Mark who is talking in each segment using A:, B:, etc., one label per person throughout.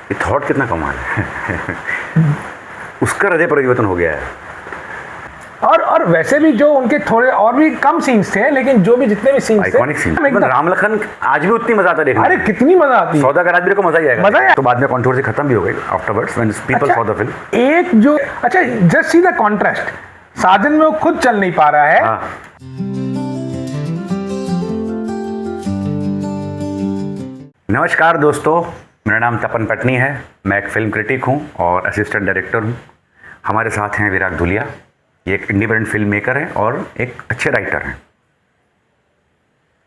A: ये थॉट कितना कमाल है। उसका हृदय परिवर्तन हो गया है।
B: और वैसे भी जो उनके थोड़े और भी कम सीन्स थे, लेकिन जो भी जितने भी सीन्स थे
A: आइकॉनिक सीन। राम लखन आज भी उतनी मजा आता देखने।
B: अरे कितनी मजा आती है।
A: सौदागर आज भी को मजा ही आएगा।
B: मजा
A: तो बाद में कंट्रोवर्सी खत्म भी हो गई afterwards when people saw the film.
B: एक जो अच्छा जस्ट सी द कॉन्ट्रास्ट, साजन में वो खुद चल नहीं पा रहा है।
A: हाँ। नमस्कार दोस्तों, मेरा नाम तपन पटनी है। मैं एक फिल्म क्रिटिक हूँ और असिस्टेंट डायरेक्टर हूँ। हमारे साथ हैं विराग धुलिया। ये एक इंडिपेंडेंट फिल्म मेकर हैं और एक अच्छे राइटर हैं।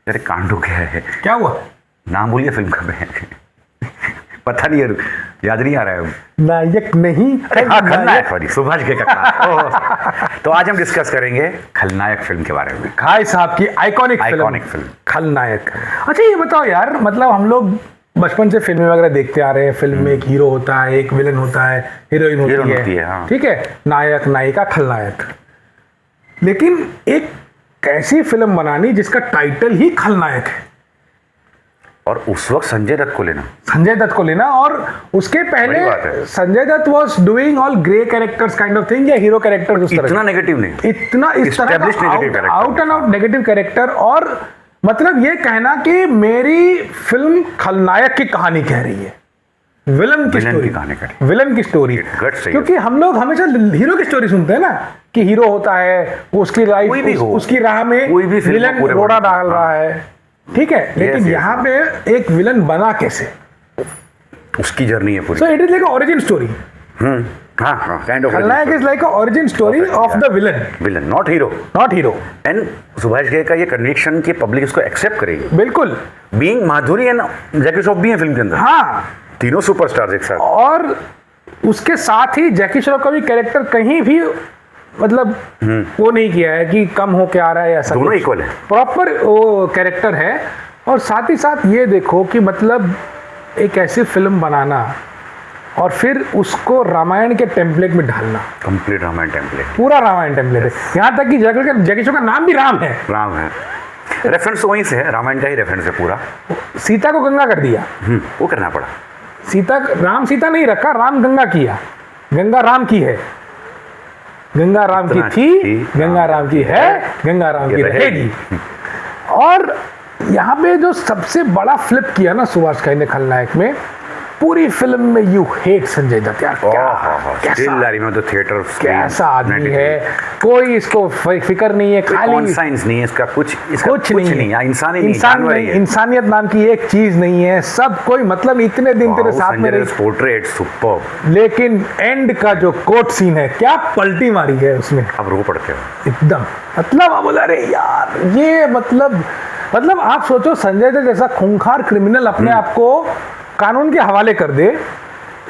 A: अरे कांड हो गया है।
B: क्या हुआ?
A: नाम बोलिए फिल्म का। मैं पता नहीं है, याद नहीं आ रहा है।
B: नायक नहीं,
A: हाँ खलनायक, सॉरी, सुभाष के काका। तो आज हम डिस्कस करेंगे खलनायक फिल्म के बारे में।
B: खाई साहब की आइकॉनिक फिल्म खलनायक। अच्छा ये बताओ यार, मतलब हम लोग बचपन से फिल्में वगैरह देखते आ रहे हैं। फिल्म में एक हीरो होता है, एक विलन होता है, हीरोइन होती है,
A: हाँ।
B: ठीक है, नायक नायिका खलनायक। लेकिन एक ऐसी फिल्म बनानी जिसका टाइटल ही खलनायक है,
A: और उस वक्त संजय दत्त को लेना। और उसके पहले Sanjay Dutt was doing all grey characters kind of thing, या हीरो कैरेक्टर उस तरह। इतना नेगेटिव नहीं,
B: इतना इस तरह out and out negative character. और मतलब ये कहना कि मेरी फिल्म खलनायक की कहानी कह रही है, विलन की स्टोरी। क्योंकि हम लोग हमेशा हीरो की स्टोरी सुनते हैं ना, कि हीरो होता है, वो उसकी लाइफ, उसकी राह में विलन रोड़ा डाल रहा है, ठीक है। लेकिन यहाँ पे एक विलन बना कैसे,
A: उसकी जर्नी है पूरी।
B: So it is like origin story. Khalnayak is like origin story of the villain,
A: not hero. And Subhash Ghai का ये कन्विक्शन कि पब्लिक इसको एक्सेप्ट करेगी।
B: बिल्कुल।
A: बीइंग माधुरी एंड जैकी श्रॉफ भी है फिल्म के अंदर।
B: हाँ,
A: तीनों सुपरस्टार्स एक साथ।
B: और उसके साथ ही जैकी श्रॉफ का भी कैरेक्टर कहीं भी मतलब वो नहीं किया है कि कम हो के आ रहा है, ऐसा
A: दोनों इक्वल है,
B: प्रॉपर वो कैरेक्टर है। और साथ ही साथ ये देखो कि मतलब एक ऐसी फिल्म बनाना और फिर उसको रामायण के टेम्पलेट में ढालना।
A: कंप्लीट रामायण टेम्पलेट,
B: पूरा रामायण टेम्पलेट है। यहाँ तक कि जैकी श्रॉफ का नाम भी राम है।
A: रेफरेंस वहीं से है, रामायण का ही रेफरेंस है पूरा।
B: सीता को गंगा कर दिया,
A: वो करना पड़ा।
B: राम सीता नहीं रखा, राम गंगा किया। गंगा राम की है, गंगा राम की थी, गंगा राम की है, गंगा राम की रहेगी। और यहाँ पे जो सबसे बड़ा फ्लिप किया ना सुभाष घई ने खलनायक में, पूरी फिल्म में यू हेट संजय दत्त यार। कैसा आदमी है, कोई इसको फिक्र नहीं है, खाली
A: साइंस नहीं है इसका, कुछ नहीं,
B: इंसानियत नाम की एक चीज नहीं है। सब कोई मतलब इतने दिन तेरे साथ में रही,
A: पोर्ट्रेट सुपर्ब।
B: लेकिन एंड का जो कोर्ट सीन है, क्या पलटी मारी है उसमें,
A: अब रो पड़ते हो
B: एकदम। मतलब आप बोला अरे यार ये मतलब आप सोचो, संजय दत्त जैसा खूंखार क्रिमिनल अपने आप को कानून के हवाले कर दे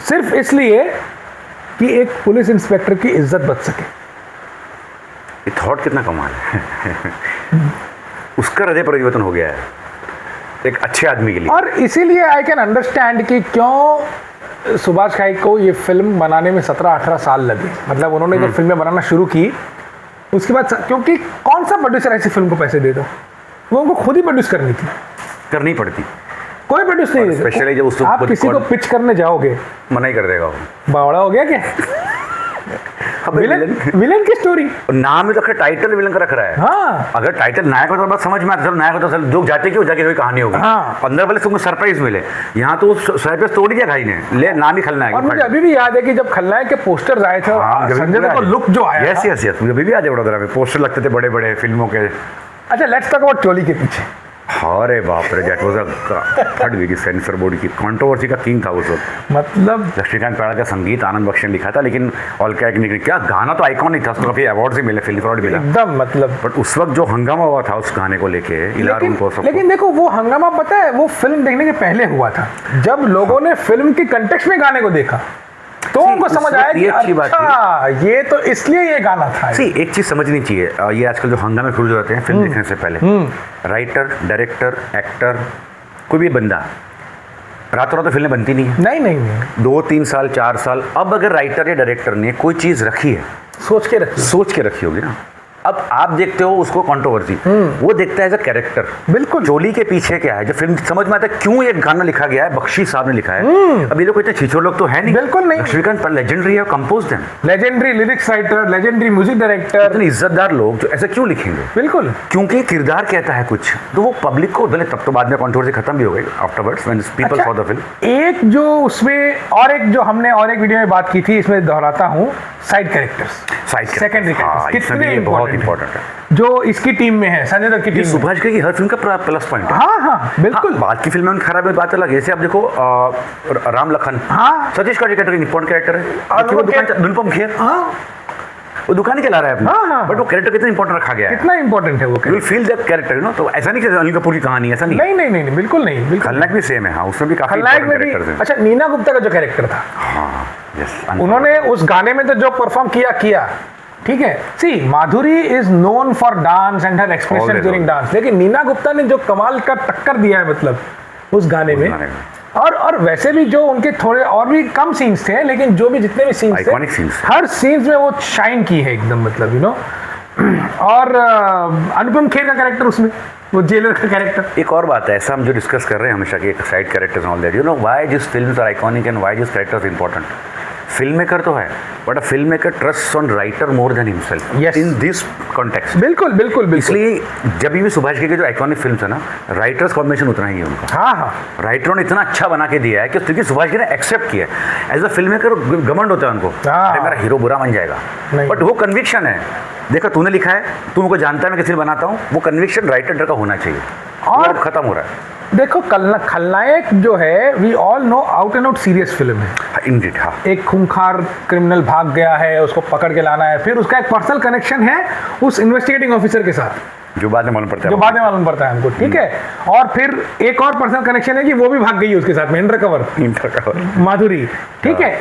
B: सिर्फ इसलिए कि एक पुलिस इंस्पेक्टर की इज्जत बच सके।
A: ये थॉट कितना कमाल है। उसका हृदय परिवर्तन हो गया है एक अच्छे आदमी के लिए।
B: और इसीलिए आई कैन अंडरस्टैंड कि क्यों सुभाष घई को ये फिल्म बनाने में 17-18 साल लगे। मतलब उन्होंने जब फिल्में बनाना शुरू की उसके बाद, क्योंकि कौन सा प्रोड्यूसर ऐसी फिल्म को पैसे देता, वो उनको खुद ही प्रोड्यूस करनी पड़ती। कोई प्रोड्यूस नहीं,
A: स्पेशली जब
B: आप किसी को पिच करने जाओगे
A: मना ही कर देगा वो।
B: बावड़ा हो गया क्या? विलन की स्टोरी,
A: नाम में तो टाइटल विलन का रख रहा है।
B: हाँ,
A: अगर टाइटल नायक होता तो बात समझ में आता, नायक होता तो लोग जाते क्यों, जाके कोई कहानी होगी।
B: हाँ,
A: 15 वाले तुमको सरप्राइज मिले, यहाँ तो सरप्राइज तोड़ दिया घई ने, ले नाम ही खलनायक।
B: और मुझे अभी भी याद है कि जब खलनायक के पोस्टर आए थे, संजय दत्त का लुक जो आया,
A: यस मुझे अभी भी याद है, वडोदरा में पोस्टर लगते थे बड़े बड़े फिल्मों के।
B: अच्छा, लेट्स टॉक अबाउट चोली के पीछे।
A: अरे बाप रे, दैट वाज अ फट गई सेंसर बोर्ड की कंट्रोवर्सी का किंग था उस वक्त।
B: मतलब
A: लक्ष्मीकांत प्यारा का संगीत आनंद बख्श ने लिखा था, लेकिन ऑलका क्या गाना तो आइकॉनिक था, उसको काफी अवार्ड भी मिले, फिल्म अवार्ड मिला
B: एकदम। मतलब
A: बट उस वक्त जो हंगामा हुआ था उस गाने को लेके,
B: लेकिन देखो वो हंगामा पता है वो फिल्म देखने के पहले हुआ था, जब लोगों ने फिल्म की कंटेक्स्ट में गाने को देखा तो उनको समझ आया कि अच्छा ये तो इसलिए ये गाना था।
A: एक चीज समझनी चाहिए, ये आजकल जो हंगामे शुरू हो जाते हैं फिल्म देखने से पहले, राइटर, डायरेक्टर, एक्टर, कोई भी बंदा रातों रात तो फिल्में बनती नहीं है।
B: नहीं
A: 2-3 साल 4 साल। अब अगर राइटर या डायरेक्टर ने कोई चीज रखी है, सोच के रखी होगी ना, अब आप देखते हो उसको कंट्रोवर्सी, वो देखता है एज अ कैरेक्टर।
B: बिल्कुल।
A: चोली के पीछे क्या है, जो फिल्म समझ में आता है क्यों ये गाना लिखा गया है, बख्शी साहब ने लिखा है। अब ये लोग इतने छिछोर लोग तो है नहीं,
B: बिल्कुल नहीं।
A: लक्ष्मीकांत लेजेंडरी है, कंपोज्ड है,
B: legendary lyrics writer, legendary music director,
A: इतने इज्जतदार लोग जो ऐसे क्यों लिखेंगे?
B: बिल्कुल,
A: क्योंकि किरदार कहता है कुछ, तो वो पब्लिक को भले, तब तो बाद में कंट्रोवर्सी खत्म भी हो गई afterwards when people saw the film.
B: एक जो उसमें और एक जो हमने और एक वीडियो में बात की थी, इसमें दोहराता हूँ, साइड कैरेक्टर्स, सेकेंडरी कैरेक्टर्स कितने
A: बहुत इंपॉर्टेंट है,
B: जो इसकी टीम में है, संजय दत्त की टीम में।
A: सुभाष घई की हर फिल्म का प्लस पॉइंट है।
B: हाँ बिल्कुल।
A: बाद की फिल्में खराब है, बात अलग है। जैसे आप देखो राम लखन,
B: हाँ,
A: सतीश का कैरेक्टर इंपॉर्टेंट कैरेक्टर है,
B: और
A: वो दुकान खेर,
B: हाँ,
A: वो दुकान ही चला रहा है अपनी,
B: हाँ,
A: बट वो कैरेक्टर कितना इंपॉर्टेंट रखा गया है,
B: कितना इंपॉर्टेंट है वो,
A: you will feel that character, you know. तो ऐसा नहीं कि अनिल कपूर की कहानी, ऐसा नहीं,
B: नहीं, बिल्कुल नहीं, बिल्कुल।
A: खलनायक भी सेम है, हाँ, उसमें भी काफी
B: खलनायक में भी,
A: कैरेक्टर्स हैं।
B: अच्छा, नीना गुप्ता का जो कैरेक्टर था,
A: हाँ, यस,
B: उन्होंने उस गाने में तो जो परफॉर्म किया, ठीक है। See, Madhuri is known for dance and her expression during dance, लेकिन नीना गुप्ता ने जो कमाल का टक्कर दिया है, मतलब उस गाने में। और वैसे भी जो उनके थोड़े और भी कम सीन्स थे, लेकिन जो भी जितने भी सीन्स थे, हर सीन्स में वो शाइन की है एकदम, मतलब यू नो। और अनुपम खेर का कैरेक्टर उसमें, वो जेलर का कैरेक्टर।
A: एक और बात है, ऐसा हम जो डिस्कस कर रहे हैं हमेशा कि side characters all that, you know why this films are iconic and why this characters important. Film maker तो है, but a film maker trust on writer more than himself in this context.
B: बिल्कुल।
A: इसलिए जब भी सुभाष घई के जो iconic films है ना, राइटर्स कॉम्बिनेशन उतना ही है उनका।
B: हाँ,
A: राइटरों ने इतना अच्छा बना के दिया है कि क्योंकि सुभाष घई ने एक्सेप्ट किया एज अ फिल्म मेकर, घमंड होता है उनको, अरे मेरा हीरो बुरा बन जाएगा, बट वो कन्विक्शन है, देखा तूने लिखा है, तू मुझको जानता है मैं किसी बनाता हूँ, वो कन्विक्शन राइटर का होना चाहिए, और खत्म हो रहा है।
B: देखो, खलनायक जो है, we all know, out and out serious film है।
A: इंडीड, हाँ।
B: एक खूंखार क्रिमिनल भाग गया है, उसको पकड़ के लाना है, फिर उसका एक पर्सनल कनेक्शन है उस इन्वेस्टिगेटिंग ऑफिसर के साथ,
A: जो बाद में मालूम पड़ता है,
B: हमको, ठीक है। और फिर एक और पर्सनल कनेक्शन है कि वो भी भाग गई है उसके साथ में, अंडरकवर माधुरी, ठीक है।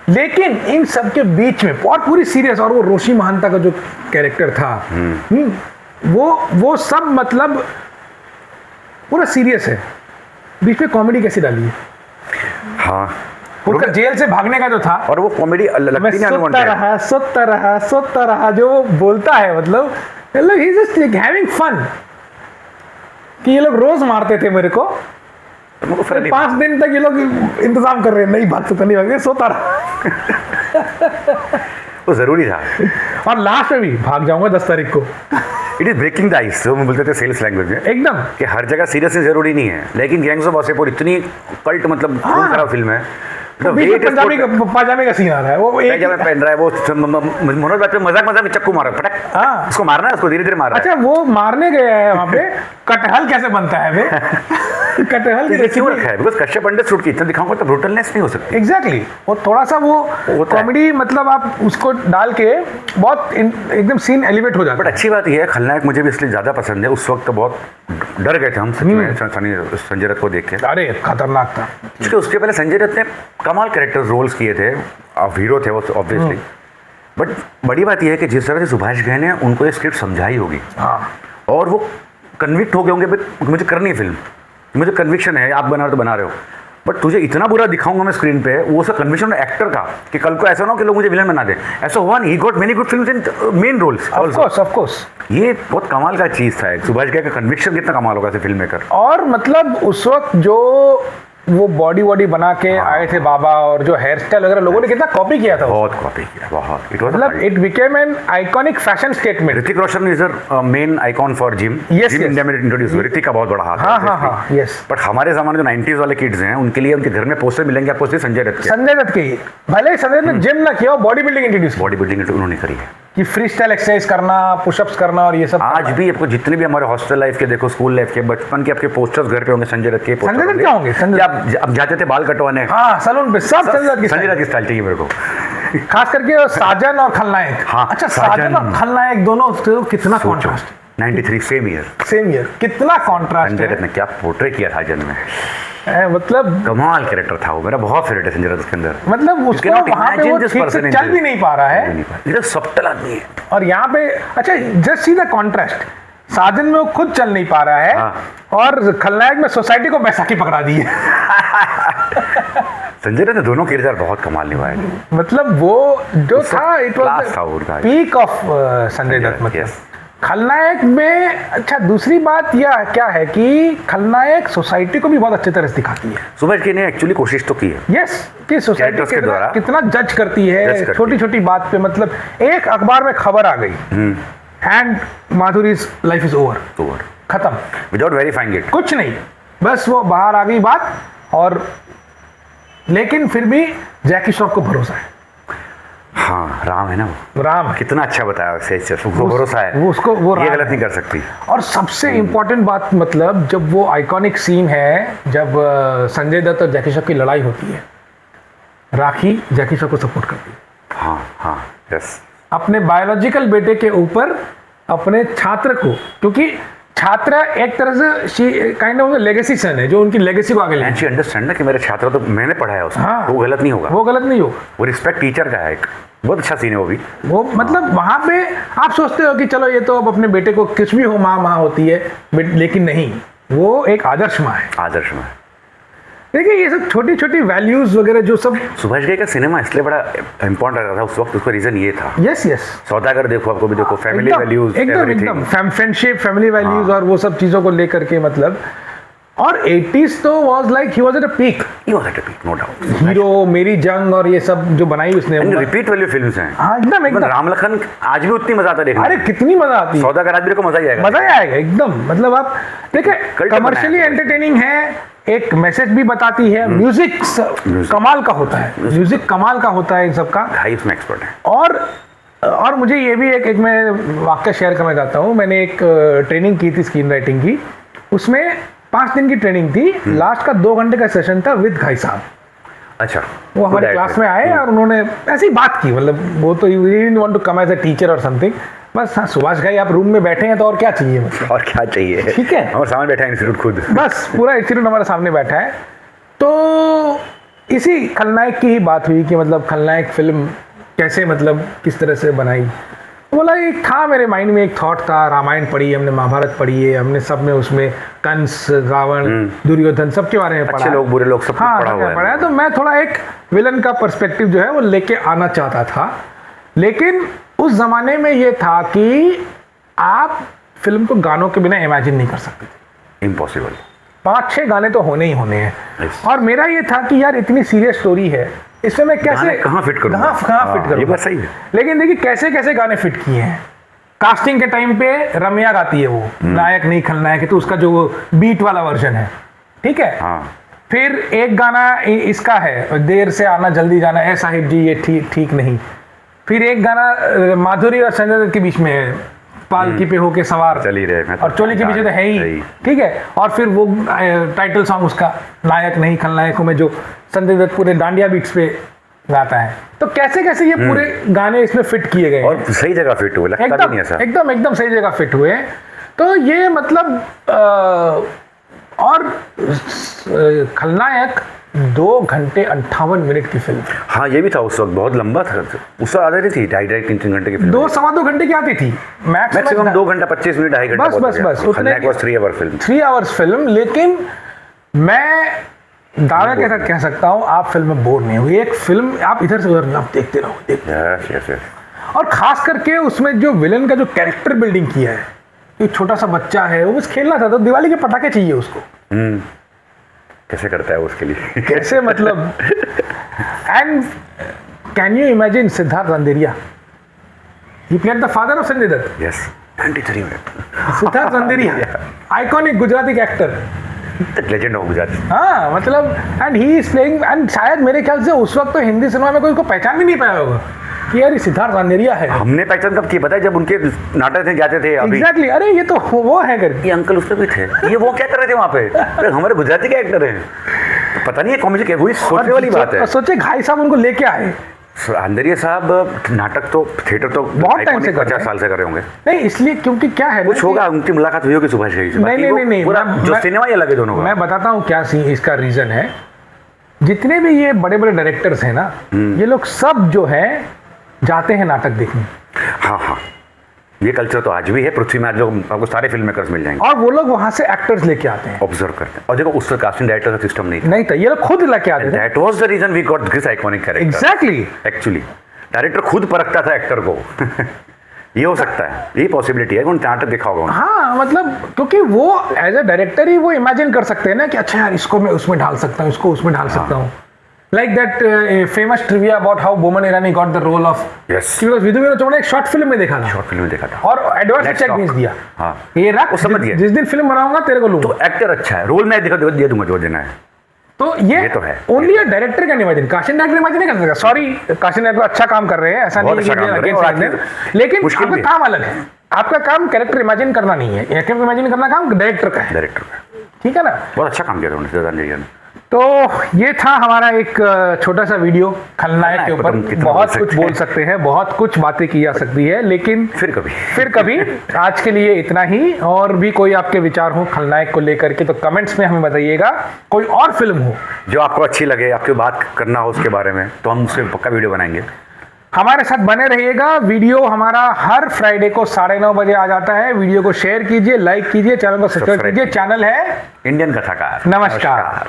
B: लेकिन इन सब के बीच में और पूरी सीरियस, और वो रोशी महांता का जो कैरेक्टर था, वो सब मतलब पूरा सीरियस है, बीच में कॉमेडी कैसी डाली है।
A: हाँ,
B: उनका जेल से भागने का जो था,
A: और वो कॉमेडी लगती नहीं,
B: सोता रहा जो वो बोलता है, मतलब he is just having fun, कि ये लोग रोज मारते थे मेरे को, 5 दिन तक ये लोग इंतजाम कर रहे हैं, नहीं भागते तो नहीं भागते, सोता रहा।
A: वो जरूरी था,
B: और लास्ट में भी भाग जाऊंगा 10 तारीख को।
A: It is breaking the ice, जो बोलते थे सेल्स लैंग्वेज में,
B: एकदम,
A: कि हर जगह सीरियस जरूरी नहीं है, लेकिन गैंग्स ऑफ वासेपुर इतनी कल्ट, मतलब खून खराब फिल्म है।
B: पाजामे का सीन आ रहा है, वो
A: पहन रहा है, वो मनोज बात पे मजाक में चक्कू मारा, फटक, उसको मारना है, उसको धीरे धीरे मारना है।
B: अच्छा, वो मारने गया है वहाँ पे, कटहल कैसे बनता है बे? कटहल की
A: क्यों रखा है? बिकॉज़ कश्यप अंडरस्टूड की इतना दिखाऊंगा तो ब्रूटलनेस नहीं हो सकती।
B: एग्जैक्टली, वो थोड़ा सा वो कॉमेडी, मतलब आप उसको डाल के बहुत एकदम सीन एलिवेट हो जाता है।
A: बट अच्छी बात यह है, खलनायक मुझे भी इसलिए ज्यादा पसंद है, उस वक्त बहुत डर गए थे हम सच में संजय दत्त को देख के।
B: अरे खतरनाक था,
A: क्योंकि उसके पहले संजय दत्त ने कमाल कैरेक्टर रोल्स किए थे, हीरो थे वो ऑब्वियसली, बट बड़ी बात यह है कि जिस तरह से सुभाष घई ने उनको ये स्क्रिप्ट समझाई होगी, और वो कन्विक्ट हो गए होंगे, मुझे करनी है फिल्म, मुझे कन्विक्शन है, आप बना रहे हो तो बना रहे हो, बट तुझे इतना बुरा दिखाऊंगा मैं स्क्रीन पे, वो उसका कन्विक्शन एक्टर का, कि कल को ऐसा ना हो कि लोग मुझे विलन बना दे। ऐसा हुआ नहीं, he got many good films in main roles
B: of course.
A: ये बहुत कमाल का चीज था, सुभाष घई का कन्विक्शन कितना कमाल होगा फिल्म मेकर।
B: और मतलब उस वक्त जो वो बॉडी बना के आए थे बाबा, और जो हेयर स्टाइल वगैरह लोगों ने कितना कॉपी किया था,
A: बहुत कॉपी किया, बहुत। इट वाज
B: मतलब it became an iconic fashion statement.
A: Hrithik Roshan is a main icon for gym. Gym India में इंट्रोड्यूस हुआ, ऋतिक का बहुत बड़ा हाथ है।
B: हाँ, यस।
A: बट हमारे जमाने जो 90s वाले किड्स हैं, उनके लिए उनके घर में पोस्टर मिलेंगे आपको संजय दत्त के, भले संजय दत्त जिम ना किया, body building introduce, body building उन्होंने करी है,
B: कि फ्री स्टाइल एक्सरसाइज करना, पुशअप्स करना, और ये सब।
A: आज भी आपको जितने भी हमारे हॉस्टल लाइफ के देखो, स्कूल लाइफ के, बचपन के आपके पोस्टर्स घर पे होंगे, संजय दत्त के
B: संजय दत्त क्या होंगे,
A: अब जाते थे बाल कटवाने,
B: हाँ, सैलून पे, सब संजय दत्त की
A: स्टाइल चाहिए मेरे को,
B: खास करके साजन और खलनायक।
A: हाँ,
B: अच्छा, साजन और खलनायक दोनों कितना कॉन्ट्रास्ट।
A: 93 सेम ईयर,
B: कितना कॉन्ट्रास्ट
A: संजय दत्त ने क्या पोर्ट्रे किया साजन में,
B: मतलब
A: कमाल कैरेक्टर था वो, मेरा बहुत फेवरेट है संजय दत्त के अंदर।
B: मतलब उसको वहाँ पे वो ठीक से चल भी नहीं पा रहा है,
A: ये सबटल आदमी है, और
B: यहाँ पे अच्छा जस्ट सी द कॉन्ट्रास्ट, साजन में वो खुद चल नहीं पा रहा है, और खलनायक में सोसाइटी को बैसाखी पकड़ा दी है।
A: संजय दत्त ने दोनों किरदार बहुत कमाल निभाए,
B: मतलब वो जो था, it was peak of Sanjay Dutt, मतलब खलनायक में अच्छा दूसरी बात यह क्या है कि खलनायक सोसाइटी को भी बहुत अच्छी तरह से दिखाती है।
A: सुभाष जी ने एक्चुअली कोशिश तो की है।
B: यस, कि सोसाइटी
A: Characters के द्वारा
B: कितना जज करती है छोटी छोटी बात पे। मतलब एक अखबार में खबर आ गई एंड माधुरी's लाइफ इज ओवर, खत्म,
A: विदाउट वेरीफाइंग इट,
B: कुछ नहीं, बस वो बाहर आ गई बात। और लेकिन फिर भी जैकी श्रॉफ को भरोसा है।
A: हाँ, राम है ना वो,
B: राम
A: कितना अच्छा बताया उसको भरोसा है,
B: वो उसको वो
A: ये गलत नहीं कर सकती।
B: और सबसे इम्पोर्टेंट बात, मतलब जब वो आइकॉनिक सीन है जब संजय दत्त और जैकी श्रॉफ की लड़ाई होती है, राखी जैकी श्रॉफ को सपोर्ट करती है।
A: हाँ हाँ, यस,
B: अपने बायोलॉजिकल बेटे के ऊपर अपने छात्र को, क्योंकि छात्र एक तरह से काइंड ऑफ लेगेसी सन है जो उनकी लेगेसी को आगे ले।
A: शी अंडरस्टैंड ना कि मेरे छात्र तो मैंने पढ़ाया उसको,
B: हाँ,
A: तो वो गलत नहीं होगा,
B: वो गलत नहीं होगा।
A: वो रिस्पेक्ट टीचर का है, एक बहुत अच्छा सीन है वो भी।
B: वो मतलब वहां पे आप सोचते हो कि चलो ये तो अब अपने बेटे को कुछ भी हो, माँ होती है, लेकिन नहीं, वो एक आदर्श माँ है।
A: आदर्श माँ।
B: देखिए ये सब छोटी छोटी वैल्यूज वगैरह जो सब।
A: सुभाष घई का सिनेमा इसलिए बड़ा इम्पोर्टेंट रहता था उस वक्त, उसका रीजन ये था।
B: यस यस,
A: सौदागर देखो, आपको भी देखो, फैमिली वैल्यूज,
B: एकदम फ्रेंडशिप, फैमिली वैल्यूज और वो सब चीजों को लेकर के, मतलब। और 80s तो was like he was at a peak,
A: no doubt.
B: Hero, Meri Jung और ये सब जो बनाई उसने,
A: रिपीट वैल्यू फिल्म्स हैं।
B: हाँ एकदम एकदम।
A: राम लखन आज भी उतनी मजा आता है देखने।
B: अरे कितनी मजा आती है।
A: सौदागर आज भी को मजा ही आएगा,
B: मजा ही आएगा एकदम। मतलब आप देखिए कमर्शियली एंटरटेनिंग है, एक मैसेज भी बताती है, म्यूजिक कमाल का होता है, म्यूजिक कमाल का होता है इन सब का।
A: भाई उसमें एक्सपर्ट है।
B: और मुझे ये भी एक मैं वाक्य शेयर करना चाहता हूँ। मैंने एक ट्रेनिंग की थी स्क्रीन राइटिंग की, उसमें 5 दिन की ट्रेनिंग थी, लास्ट का 2 घंटे का सेशन था विद घई साहब।
A: अच्छा,
B: वो हमारे क्लास में आए और उन्होंने ऐसी बात की, मतलब वो तो you didn't want to come as a teacher और समथिंग, बस हाँ सुभाष घई आप रूम में बैठे हैं तो और क्या चाहिए, मतलब
A: और क्या चाहिए,
B: ठीक है,
A: हमारे सामने बैठा है इंस्टीट्यूट खुद,
B: बस पूरा इंस्टीट्यूट हमारे सामने बैठा है। तो इसी खलनायक की ही बात हुई कि मतलब खलनायक फिल्म कैसे, मतलब किस तरह से बनाई। बोला एक था मेरे माइंड में, एक थॉट था, रामायण पढ़ी हमने, महाभारत पढ़ी है हमने, सब में उसमें कंस, रावण, दुर्योधन सबके बारे में पढ़ा,
A: अच्छे लोग बुरे लोग सब पढ़ा हुआ है।
B: तो मैं थोड़ा एक विलन का पर्सपेक्टिव जो है वो लेके आना चाहता था। लेकिन उस जमाने में ये था कि आप फिल्म को गानों के बिना इमेजिन नहीं कर सकते थे,
A: इम्पॉसिबल।
B: 5-6 गाने तो होने ही होने हैं। और मेरा ये था कि यार इतनी सीरियस स्टोरी है, इसमें मैं कैसे
A: कहाँ फिट करूँ,
B: कहाँ फिट करूँ,
A: ये बात सही है।
B: लेकिन देखिए कैसे कैसे गाने फिट किए हैं। कास्टिंग के टाइम पे रम्या गाती है, वो नायक नहीं खलनायक है, तो उसका जो बीट वाला वर्जन है, ठीक है।
A: हाँ।
B: फिर एक गाना इसका है, देर से आना जल्दी जाना, है साहिब जी ये ठीक नहीं। फिर एक गाना माधुरी और संजय दत्त के बीच में है, पालकी पे होके सवार
A: चली रहे,
B: और चोली के पीछे तो है ही, ठीक है। और फिर वो टाइटल सॉन्ग उसका नायक नहीं खलनायकों में जो संजय दत्त पूरे डांडिया बीट्स पे गाता है। तो कैसे कैसे ये पूरे गाने इसमें फिट किए गए
A: और सही जगह फिट हुए, लगता भी नहीं ऐसा,
B: एकदम सही जगह फिट हुए। तो ये मतलब और खलनायक 2 घंटे 58 मिनट की फिल्म।
A: हाँ ये भी था उस वक्त, बहुत लंबा था, उस वक्त आधी थी 2.5-3 घंटे की फिल्म,
B: 2-2.25 घंटे की आती थी
A: मैक्सिमम 2 घंटा 25 मिनट, 2.5 घंटा,
B: बस उतने
A: 3 आवर फिल्म,
B: 3 आवर्स फिल्म। लेकिन मैं दावा के साथ कह सकता हूँ आप फिल्म में बोर नहीं हुई। एक फिल्म आप इधर से उधर आप देखते रहो, और खास करके उसमें जो विलन का जो कैरेक्टर बिल्डिंग किया है, एक छोटा सा बच्चा है, वो बस खेलना चाहता, तो दिवाली के पटाखे चाहिए उसको,
A: कैसे करता है उसके लिए
B: कैसे, मतलब। And can you imagine Siddharth Randheria, he played the father of Sanjay Dutt.
A: Yes, 93 में
B: Siddharth Randheria, iconic Gujarati actor,
A: legend of Gujarat.
B: हाँ मतलब, and he is playing, and शायद मेरे ख्याल से उस वक्त तो हिंदी सिनेमा में कोई को पहचान भी नहीं पाया होगा कि यार ये सिद्धार्थ रंधेरिया है।
A: हमने पहचान कब की पता है, जब उनके नाटक थे जाते थे अभी,
B: एग्जैक्टली, अरे ये तो वो है करके,
A: ये अंकल उसमें भी थे, ये वो क्या कर रहे थे वहाँ पे, अरे हमारे गुजराती के एक्टर हैं, तो पता नहीं है कॉमेडी क्या हुई, सोचने वाली बात है।
B: सोचे घाई साहब उनको लेके आए,
A: रंधेरिया साहब नाटक तो, थिएटर तो
B: बहुत टाइम से
A: 50 साल से कर रहे होंगे।
B: नहीं इसलिए क्योंकि क्या है,
A: कुछ होगा, उनकी मुलाकात हुई होगी सुभाष घई से।
B: नहीं,
A: जो सिनेमा ही अलग है दोनों का।
B: मैं बताता हूँ क्या इसका रीजन है। जितने भी ये बड़े बड़े डायरेक्टर्स हैं ना, ये लोग सब जो है जाते हैं नाटक देखने।
A: हाँ, ये कल्चर तो आज भी है पृथ्वी में, आज लोग आपको सारे फिल्म मेकर्स मिल जाएंगे,
B: और वो लोग वहां से एक्टर्स लेके आते हैं,
A: ऑब्जर्व करते हैं। और देखो उस कास्टिंग डायरेक्टर का सिस्टम नहीं
B: था, ये लोग खुद लेके आते थे।
A: That was the reason we got this iconic character.
B: Exactly,
A: actually director खुद परखता था एक्टर को ये हो सकता है, ये पॉसिबिलिटी है, उन्होंने नाटक देखा होगा उन्होंने।
B: हाँ मतलब क्योंकि वो एज अ डायरेक्टर ही वो इमेजिन कर सकते हैं ना कि अच्छा यार इसको मैं उसमें ढाल सकता हूँ, इसको उसमें ढाल सकता हूँ। Like that famous trivia about how Boman Irani got the role of,
A: yes,
B: Vidhu Menon Chopra ने एक शॉर्ट फिल्म में देखा था,
A: शॉर्ट फिल्म में देखा था
B: और एडवांस
A: Let's
B: चेक
A: talk.
B: भेज दिया,
A: हाँ,
B: ये रख,
A: वो समझ गया।
B: जिस दिन फिल्म बनाऊंगा तेरे को लूंगा।
A: तो एक्टर अच्छा है, रोल मैं दे दूंगा जो देना है।
B: तो ये
A: तो है,
B: only a director can imagine, casting director imagine नहीं कर सकता। सॉरी, कास्टिंग डायरेक्टर अच्छा काम कर रहे हैं, ऐसा नहीं
A: बहुत
B: है
A: अच्छा काम कर रहे हैं,
B: कि
A: और
B: against
A: आजकल
B: लेकिन
A: मुश्किल
B: आपका
A: भी है।
B: काम अलग है। आपका काम कैरेक्टर इमेजिन करना नहीं है, कैरेक्टर इमेजिन करना काम डायरेक्टर का है,
A: डायरेक्टर का
B: ठीक है ना।
A: बहुत अच्छा काम किया उन्होंने श्रद्धांजलि ने।
B: तो ये था हमारा एक छोटा सा वीडियो खलनायक के ऊपर। बहुत कुछ बोल सकते हैं, बहुत कुछ बातें की जा सकती है, लेकिन फिर कभी आज के लिए इतना ही। और भी कोई आपके विचार हो खलनायक को लेकर के तो कमेंट्स में हमें बताइएगा। कोई और फिल्म हो
A: जो आपको अच्छी लगे, आपकी बात करना हो उसके बारे में, तो हम उससे पक्का वीडियो बनाएंगे।
B: हमारे साथ बने रहिएगा। वीडियो हमारा हर फ्राइडे को 9:30 बजे आ जाता है। वीडियो को शेयर कीजिए, लाइक कीजिए, चैनल को सब्सक्राइब कीजिए। चैनल है
A: इंडियन कथाकार।
B: नमस्कार।